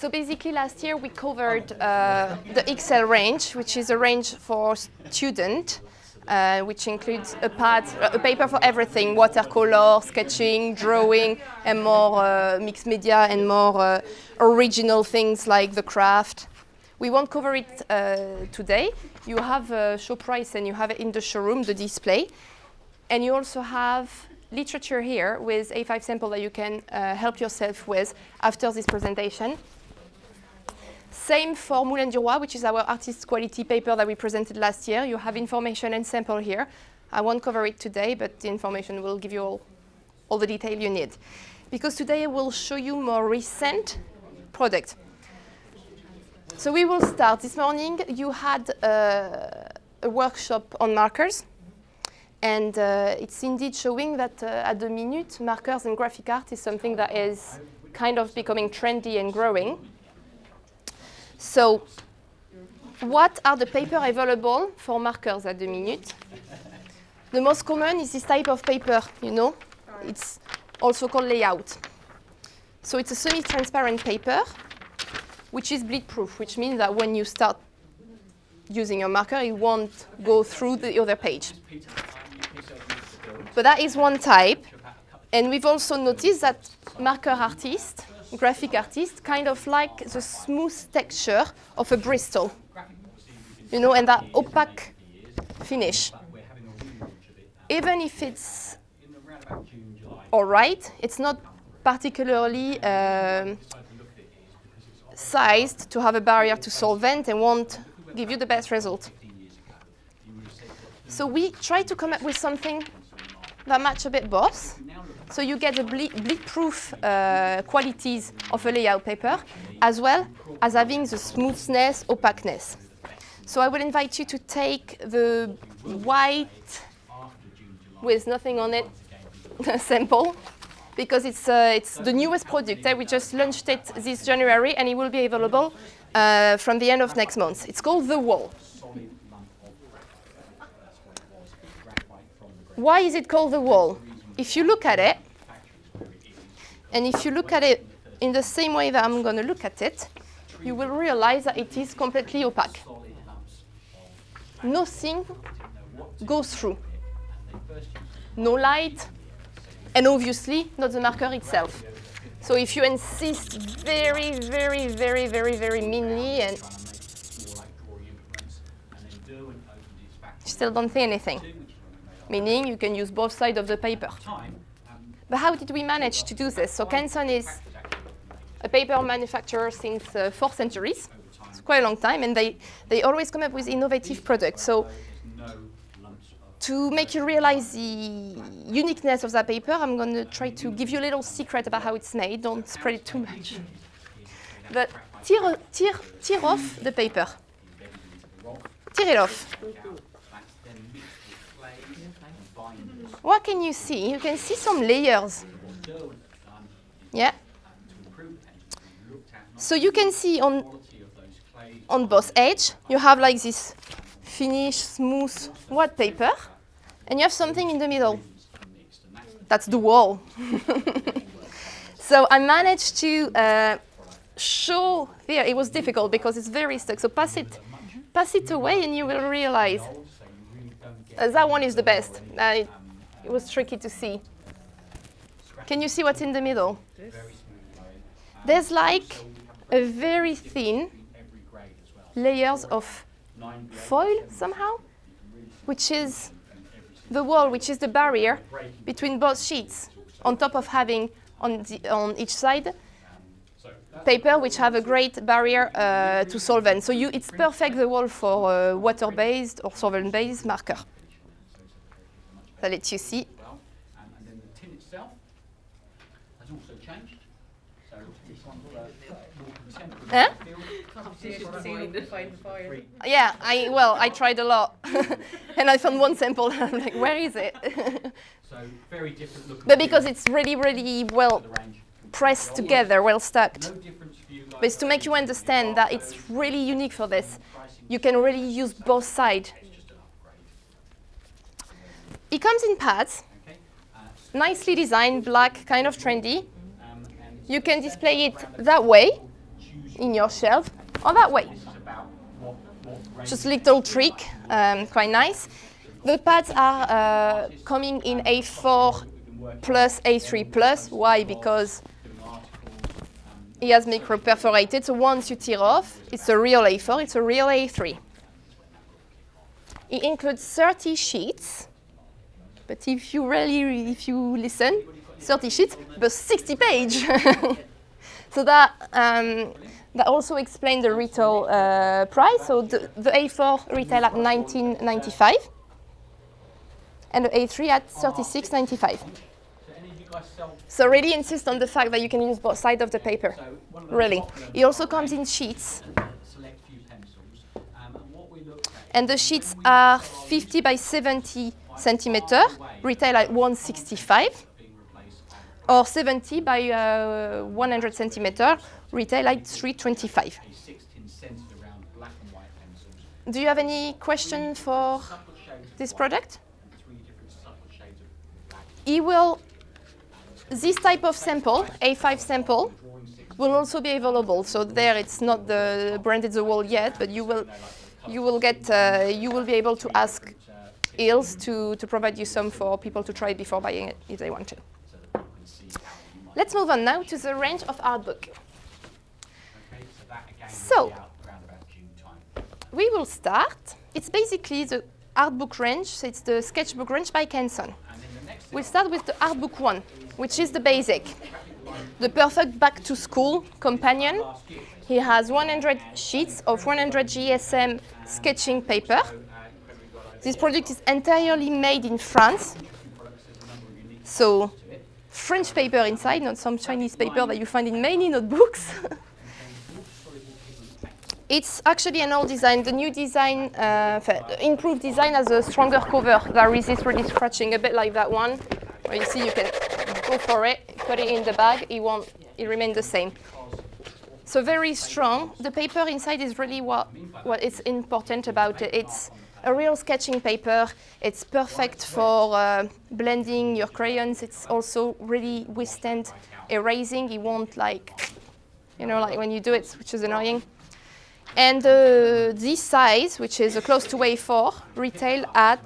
So basically last year we covered the XL range, which is a range for student, which includes a paper for everything, watercolor, sketching, drawing, and more mixed media and more original things like the craft. We won't cover it today. You have a show price and you have it in the showroom, the display. And you also have literature here with A5 sample that you can help yourself with after this presentation. Same for Moulin du Roi, which is our artist quality paper that we presented last year. You have information and sample here. I won't cover it today, but the information will give you all the detail you need. Because today I will show you more recent product. So we will start. This morning you had a workshop on markers. And it's indeed showing that at the minute, markers and graphic art is something that is kind of becoming trendy and growing. So what are the papers available for markers at the minute? The most common is this type of paper, you know. It's also called layout. So it's a semi-transparent paper, which is bleed-proof, which means that when you start using your marker, it won't go through the other page. But that is one type. And we've also noticed that marker artists, graphic artists, kind of like the smooth texture of a Bristol, you know, and that opaque finish. Even if it's all right, it's not particularly sized to have a barrier to solvent and won't give you the best result. So we try to come up with something that match a bit both. So you get the bleed-proof qualities of a layout paper, as well as having the smoothness, opaqueness. So I will invite you to take the white with nothing on it sample, because it's the newest product. We just launched it this January, and it will be available from the end of next month. It's called The Wall. Why is it called The Wall? If you look at it, and if you look at it in the same way that I'm going to look at it, you will realize that it is completely opaque. Nothing goes through. No light, and obviously not the marker itself. So if you insist very, very, very, very, very meanly, and you still don't see anything. Meaning you can use both sides of the paper. But how did we manage to do this? So Canson is a paper manufacturer since 4 centuries. It's quite a long time, and they always come up with innovative products. So to make you realize the uniqueness of that paper, I'm going to try to give you a little secret about how it's made. Don't spread it too much. But tear off the paper. Tear it off. What can you see? You can see some layers. Yeah. So you can see on both edges, you have like this finished, smooth, white paper, and you have something in the middle. That's the wall. So I managed to show here. It was difficult because it's very stuck. So pass it away, and you will realize that one is the best. It was tricky to see. Can you see what's in the middle? There's like a very thin layers of foil somehow, which is the wall, which is the barrier between both sheets, on top of having on each side paper which have a great barrier to solvent. So it's perfect, the wall, for water-based or solvent-based marker. That lets you see. And then the tin itself has also changed. So this one's more contemporary. Yeah, I tried a lot, and I found one sample. I'm like, where is it? So very different look. But because it's really, really well pressed together, well stuck. But it's to make you understand that it's really unique for this. You can really use both sides. It comes in pads, nicely designed, black, kind of trendy. You can display it that way, in your shelf or that way. This is about what range. Just a little trick, quite nice. The pads are coming in A4 plus A3 plus. Why? Because it has micro perforated, so once you tear off, it's a real A4, it's a real A3. It includes 30 sheets, but if you listen, 30 sheets, but 60 pages. So that also explains the retail price. So the A4 retail at $19.95, and the A3 at $36.95. So really insist on the fact that you can use both sides of the paper. Really. It also comes in sheets. And the sheets are 50 by 70 centimeter, retail at 165, or 70 by 100 centimeter, retail at 325. Do you have any question for this product? This type of sample, A5 sample, will also be available. So there, it's not the branded the wall yet, but you will be able to ask ILS to provide you some for people to try before buying it if they want to. Let's move on now to the range of Artbook. So we will start. It's basically the Artbook range. So it's the sketchbook range by Canson. We'll start with the Artbook 1, which is the basic, the perfect back-to-school companion. He has 100 sheets of 100 GSM sketching paper. This product is entirely made in France. So French paper inside, not some Chinese paper that you find in many notebooks. It's actually an old design. The new design, improved design, has a stronger cover that resists really scratching, a bit like that one. Where you see you can go for it, put it in the bag, it remains the same. So very strong. The paper inside is really what is important about it. It's a real sketching paper. It's perfect for blending your crayons. It's also really withstand erasing. It won't like when you do it, which is annoying. And this size, which is close to A4, retail at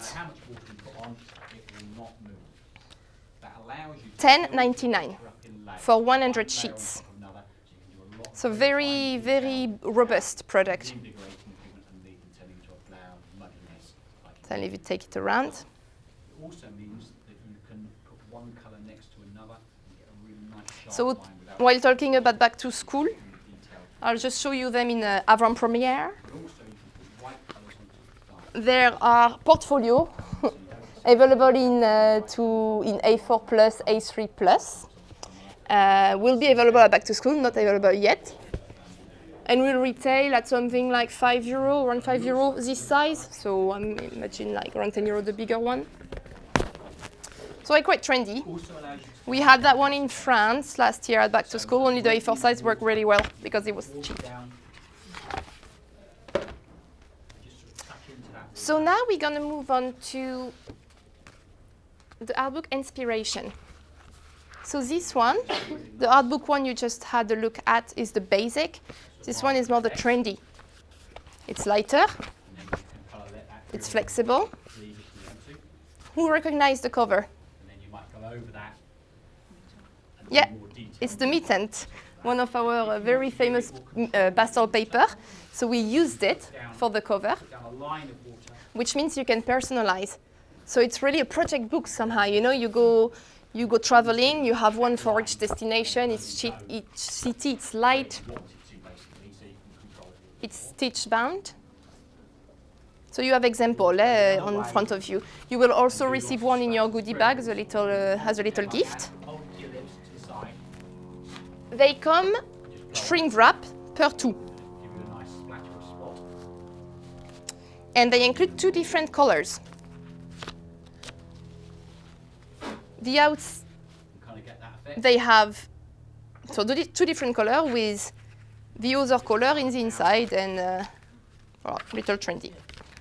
$10.99 for 100 sheets. So very, very robust product. So if you take it around. It also means that you can put one color next to another and get a really nice sharp So line without while talking about back to school, I'll just show you them in avant-premiere. There are portfolio available in A4 plus, A3 plus. Will be available at back to school, not available yet. And will retail at something like €5, around €5 this size. So I imagine like around €10 the bigger one. So quite trendy. We had that one in France last year at back to school. Only the A4 size worked really well because it was cheap. So now we're going to move on to the Artbook inspiration. So this one, the Artbook one you just had a look at, is the basic. This one is more the trendy. It's lighter. It's flexible. Who recognized the cover? Yeah, it's the Mittent, one of our very famous pastel paper. So we used it for the cover, which means you can personalize. So it's really a project book somehow. You go traveling, you have one for each destination, each city, it's light, it's stitch bound. So you have example on front of you. You will also receive one in your goodie bag as a little gift. They come shrink wrap per 2. And they include 2 different colors. The outs, they have 2 different colors with the other color in the inside and little trendy.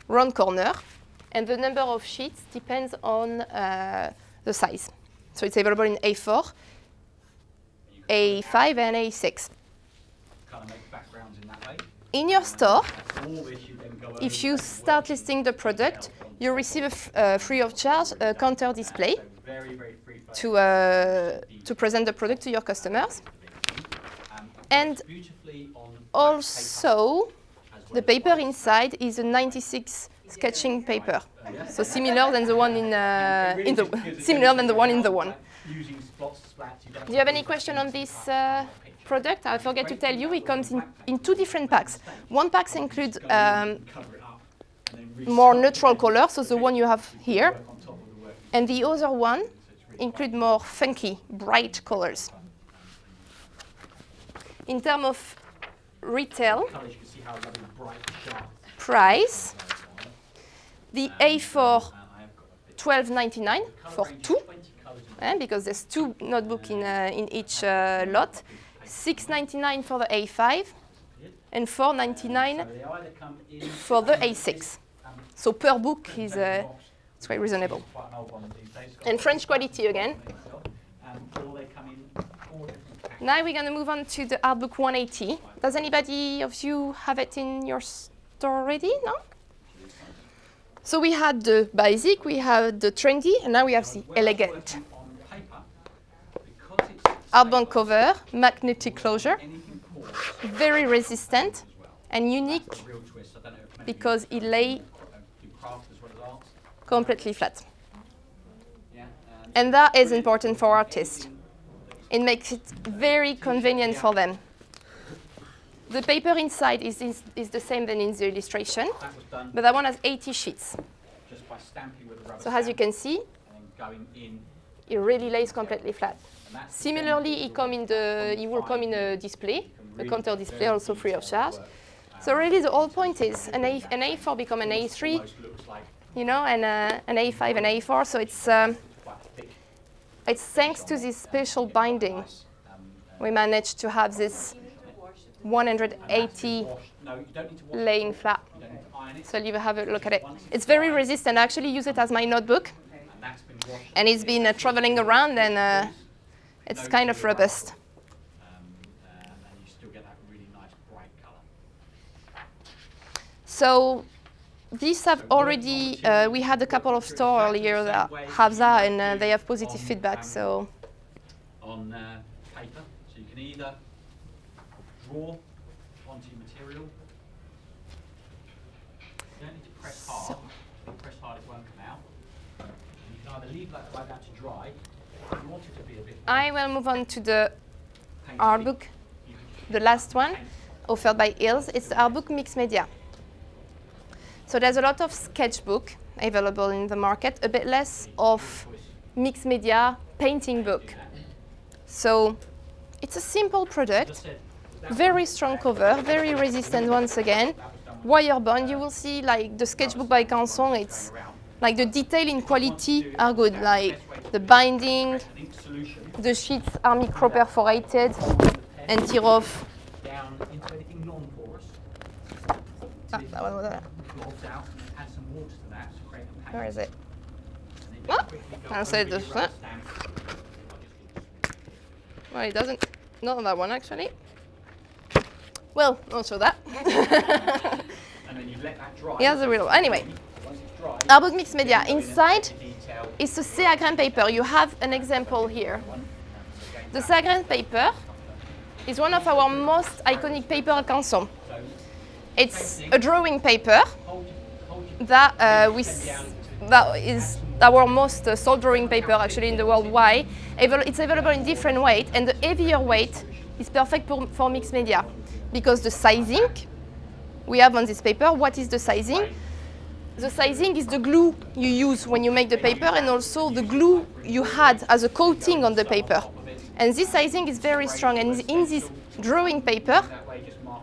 Round corner, and the number of sheets depends on the size. So it's available in A4, A5, and A6. In your store, For all this, you then go if you start listing the product, you receive free of charge a counter display very, very free to present the product to your customers. And beautifully on also, the paper inside is a 96 sketching paper, so similar than the one similar than the one in the one. using spots, splats. Do you have any question on this product? I forgot to tell you, it comes in two different packs. One pack includes Cover it up and then more neutral color, so the one you have here, and the other one includes more funky, bright colors. In terms of retail colours, you can see how lovely, bright, sharp. price, the A4 12.99 for two, because there's two notebooks in each lot, 6.99 for the A5, and 4.99 for the A6. So per book is it's quite reasonable. And French quality again. Now we're going to move on to the Artbook 180. Does anybody of you have it in your store already? No? So we had the basic, we had the trendy, and now we have the elegant. Artbound cover, magnetic closure, very resistant and unique because it lay completely flat. And that is important for artists. It makes it very convenient for them. The paper inside is the same than in the illustration, but that one has 80 sheets. So as you can see, it really lays completely flat. Similarly, it will come in a display, a counter display, also free of charge. So really the whole point is an A4 become an A3, you know, and an A5 and A4. So it's thanks to this special binding we managed to have this 180 laying flat. So you have a look at it. It's very resistant. I actually use it as my notebook, and it's been traveling around, and it's kind of robust. So these have already, we had a couple of stores earlier that have that, and they have positive feedback. So on paper, so you can either draw onto your material. You don't need to press hard. If you press hard, it won't come out. You can either leave that like that to dry. If you want it to be a bit. I will move on to the Artbook, the last one, offered by Hills. It's the Artbook Mixed Media. So there's a lot of sketchbook available in the market, a bit less of mixed media painting book. So it's a simple product, very strong cover, very resistant once again, wire bond. You will see like the sketchbook by Canson, it's like the detail in quality are good, like the binding, the sheets are micro perforated and tear off. That one was there. Where is it? Oh, I'll say this one. Well, it doesn't. Not that one, actually. Well, I'll show that. And then you let that dry. Here's the real. Anyway, Artbook Mixed Media. Inside is a Seagrain paper. You have an example here. The Seagrain paper is one of our most iconic paper at Canson. It's a drawing paper that is our most sold drawing paper actually in the world. Why? It's available in different weight, and the heavier weight is perfect for mixed media because the sizing we have on this paper. What is the sizing? The sizing is the glue you use when you make the paper, and also the glue you had as a coating on the paper. And this sizing is very strong, and in this drawing paper,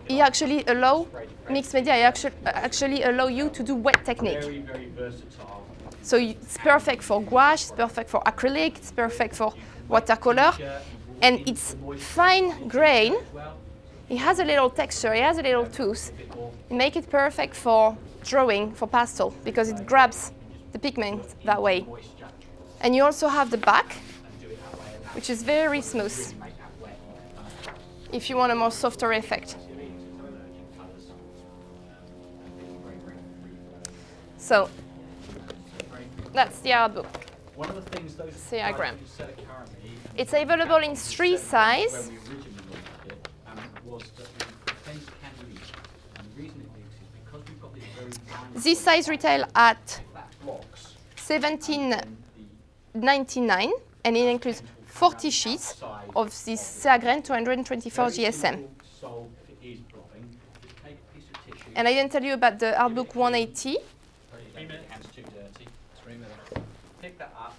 it actually allow mixed media. It actually allow you to do wet technique. Very, very versatile. So it's perfect for gouache, it's perfect for acrylic, it's perfect for watercolor, and it's fine grain. It has a little texture, it has a little tooth. It makes it perfect for drawing, for pastel, because it grabs the pigment that way. And you also have the back, which is very smooth, if you want a more softer effect. So that's the Artbook. One of the things those Diagram. guys who sell it currently, It's available in 3 when sizes. we originally launched it, was that the pens can leak. And the reason it leaks is because we've got these very fine This size retail at flat blocks. $17.99, and it includes 40 sheets of this Seagren 224 GSM. So if it is blowing, just take a piece of tissue. And I didn't tell you about the Artbook 180. 3 minutes. Hands too dirty. 3 minutes. Pick that up.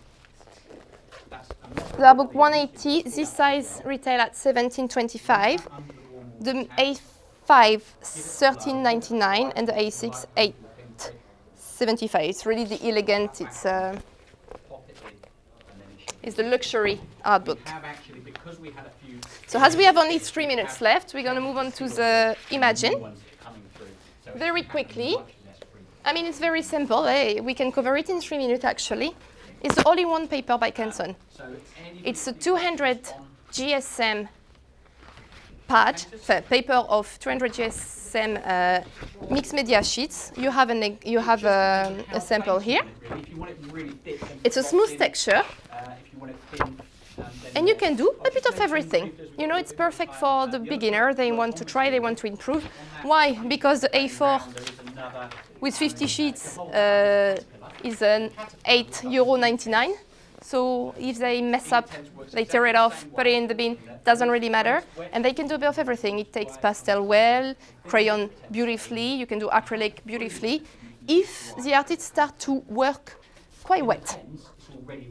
That's The Artbook 180, this size retail at $17.25. The A5 $13.99 and the A6 $8.75. It's really the elegant. It's the luxury Artbook. have actually, because we had a few So as we have only 3 minutes left, we're going to move on to the Imagine ones coming through. So very quickly. much less free. I mean, it's very simple. We can cover it in 3 minutes, actually. It's the all-in-one paper by Canson. So any It's a 200 GSM pad, paper of 200 GSM mixed media sheets. You have a sample here. if you want it really thick, then It's a smooth texture, if you want it thin, then and you can do a bit of everything. You know, it's perfect for the beginner. They want to try, they want to improve. Why? Because the A4 there is another with 50 sheets is an €8.99. So if they mess up, they tear it off, put it in the bin, doesn't really matter. And they can do a bit of everything. It takes pastel well, crayon beautifully, you can do acrylic beautifully. If the artists start to work quite wet,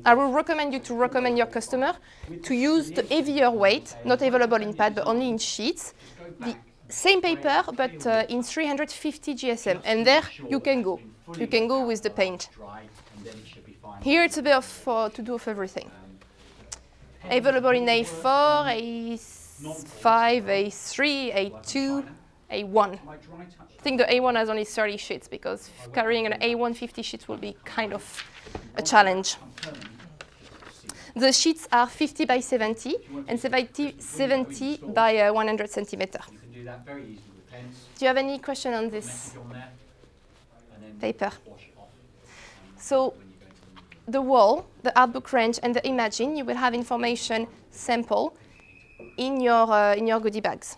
I will recommend you to recommend your customer to use the heavier weight, not available in pad, but only in sheets. The same paper, but in 350 GSM. And there you can go. You can go with the paint. dry, and then it should be fine. Here it's a bit of to do of everything. Available in A4, A5, A3, A2, A1. My dry touch I think the A1 has only 30 sheets because carrying an A1 50 sheets will be kind of a challenge. The sheets are 50 by 70 and 70 by 100 centimeter. you can do that very easily with pens. Do you have any question on this Message on there, and then paper? wash it off. So When you go to the the wall, the Artbook Range, and the Imagine, you will have information sample in your goodie bags.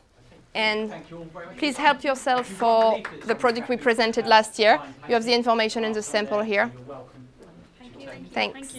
And Thank you all very much. please help yourself for the product we presented last year. You have the information and the sample here. You're welcome. Thanks.